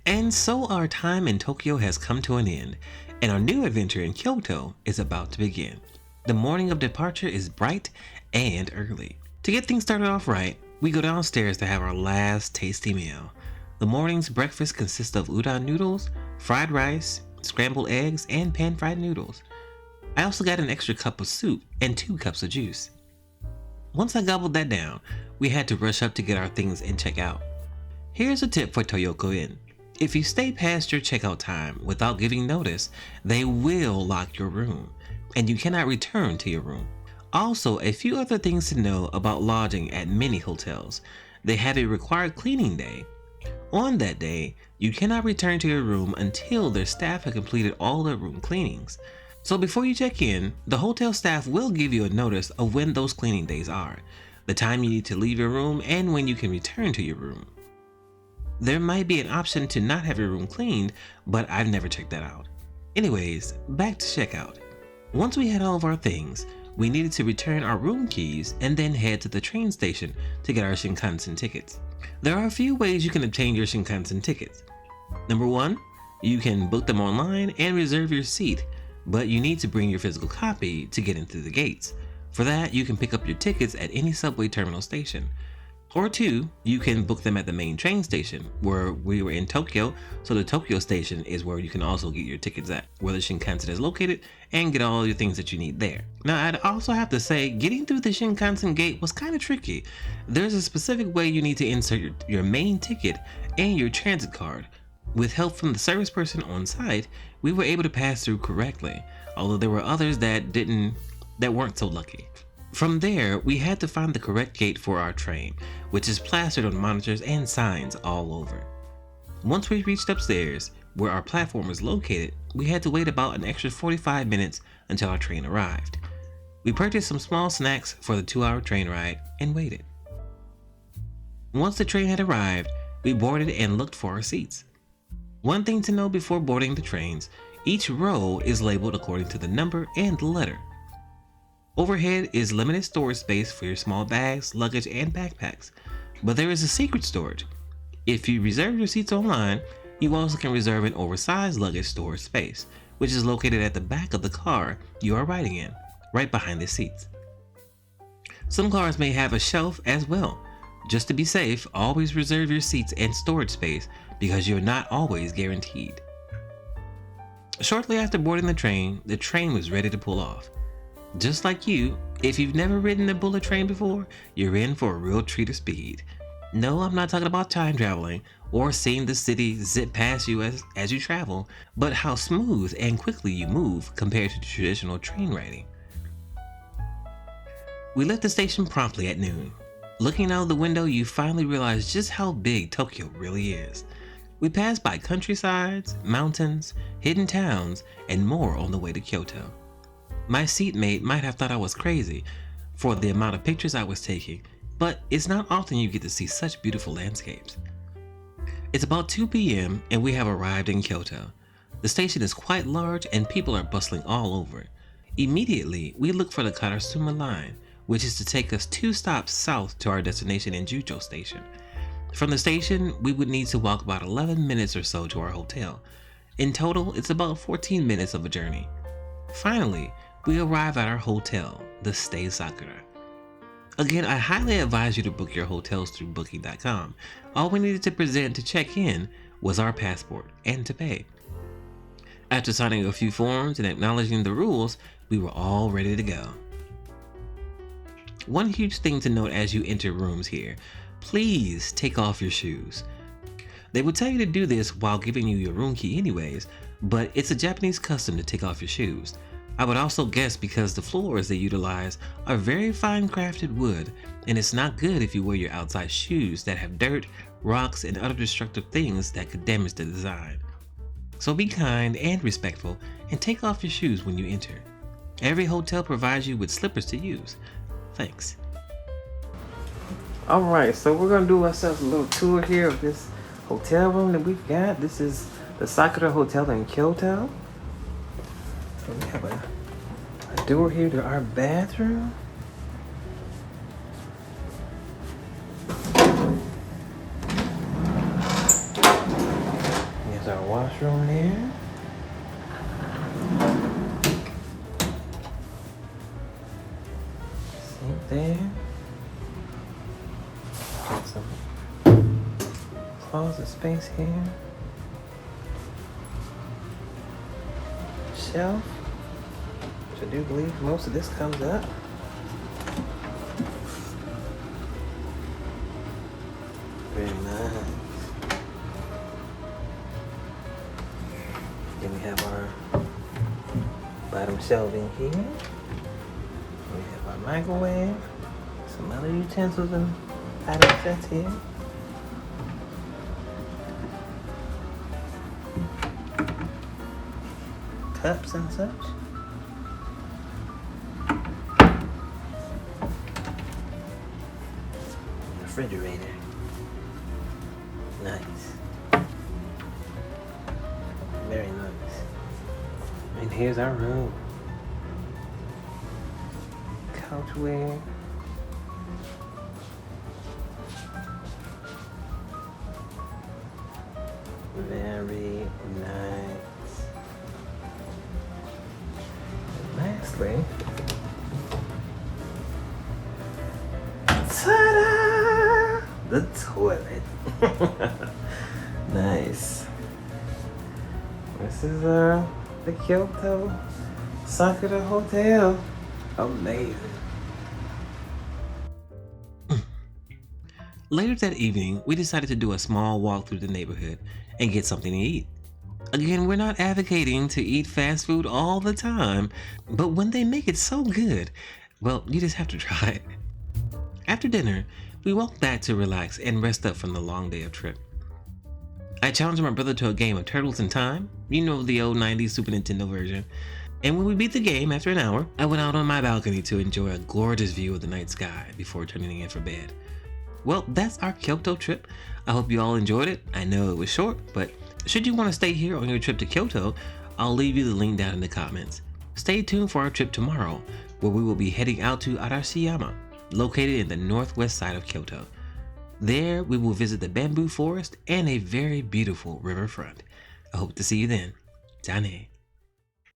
And so our time in Tokyo has come to an end, and our new adventure in Kyoto is about to begin. The morning of departure is bright and early. To get things started off right, we go downstairs to have our last tasty meal. The morning's breakfast consists of udon noodles, fried rice, scrambled eggs, and pan-fried noodles. I also got an extra cup of soup and 2 cups of juice. Once I gobbled that down, we had to rush up to get our things and check out. Here's a tip for Toyoko Inn. If you stay past your checkout time without giving notice, they will lock your room, and you cannot return to your room. Also, a few other things to know about lodging at many hotels. They have a required cleaning day. On that day, you cannot return to your room until their staff have completed all their room cleanings. So before you check in, the hotel staff will give you a notice of when those cleaning days are, the time you need to leave your room, and when you can return to your room. There might be an option to not have your room cleaned, but I've never checked that out. Anyways, back to checkout. Once we had all of our things, we needed to return our room keys and then head to the train station to get our Shinkansen tickets. There are a few ways you can obtain your Shinkansen tickets. Number 1, you can book them online and reserve your seat, but you need to bring your physical copy to get into the gates. For that, you can pick up your tickets at any subway terminal station. Or 2, you can book them at the main train station, where we were in Tokyo, so the Tokyo station is where you can also get your tickets at, where the Shinkansen is located, and get all your things that you need there. Now, I'd also have to say, getting through the Shinkansen gate was kind of tricky. There's a specific way you need to insert your main ticket and your transit card. With help from the service person on site, we were able to pass through correctly, although there were others that weren't so lucky. From there, we had to find the correct gate for our train, which is plastered on monitors and signs all over. Once we reached upstairs, where our platform was located, we had to wait about an extra 45 minutes until our train arrived. We purchased some small snacks for the 2-hour train ride and waited. Once the train had arrived, we boarded and looked for our seats. One thing to know before boarding the trains, each row is labeled according to the number and letter. Overhead is limited storage space for your small bags, luggage, and backpacks, but there is a secret storage. If you reserve your seats online, you also can reserve an oversized luggage storage space, which is located at the back of the car you are riding in, right behind the seats. Some cars may have a shelf as well. Just to be safe, always reserve your seats and storage space because you're not always guaranteed. Shortly after boarding the train was ready to pull off. Just like you, if you've never ridden a bullet train before, you're in for a real treat of speed. No, I'm not talking about time traveling or seeing the city zip past you as you travel, but how smooth and quickly you move compared to traditional train riding. We left the station promptly at noon. Looking out the window, you finally realize just how big Tokyo really is. We passed by countrysides, mountains, hidden towns, and more on the way to Kyoto. My seatmate might have thought I was crazy for the amount of pictures I was taking, but it's not often you get to see such beautiful landscapes. It's about 2 p.m. and we have arrived in Kyoto. The station is quite large and people are bustling all over. Immediately, we look for the Karasuma line, which is to take us 2 stops south to our destination in Jucho Station. From the station, we would need to walk about 11 minutes or so to our hotel. In total, it's about 14 minutes of a journey. Finally, we arrive at our hotel, the Stay Sakura. Again, I highly advise you to book your hotels through booking.com. All we needed to present to check in was our passport and to pay. After signing a few forms and acknowledging the rules, we were all ready to go. One huge thing to note as you enter rooms here, please take off your shoes. They would tell you to do this while giving you your room key anyways, but it's a Japanese custom to take off your shoes. I would also guess because the floors they utilize are very fine crafted wood, and it's not good if you wear your outside shoes that have dirt, rocks, and other destructive things that could damage the design. So be kind and respectful and take off your shoes when you enter. Every hotel provides you with slippers to use. Thanks. Alright, so we're going to do ourselves a little tour here of this hotel room that we've got. This is the Sakura Hotel in Kyoto. So we have a door here to our bathroom. There's our washroom there. Sink there. Got some closet space here. Shelf, which I do believe most of this comes up. Very nice. Then we have our bottom shelving here. We have our microwave, some other utensils and item sets here. Cups and such. Refrigerator. Nice. Very nice. And here's our room. Couchware. Very nice. And lastly, ta-da! The toilet. Nice. This is the Kyoto Sakura Hotel. Amazing. Later that evening, we decided to do a small walk through the neighborhood and get something to eat. Again, we're not advocating to eat fast food all the time, but when they make it so good, well, you just have to try it. After dinner, we walked back to relax and rest up from the long day of trip. I challenged my brother to a game of Turtles in Time, you know, the old 90s Super Nintendo version. And when we beat the game after an hour, I went out on my balcony to enjoy a gorgeous view of the night sky before turning in for bed. Well, that's our Kyoto trip. I hope you all enjoyed it. I know it was short, but should you want to stay here on your trip to Kyoto, I'll leave you the link down in the comments. Stay tuned for our trip tomorrow, where we will be heading out to Arashiyama, located in the northwest side of Kyoto. There, we will visit the bamboo forest and a very beautiful riverfront. I hope to see you then. Jane.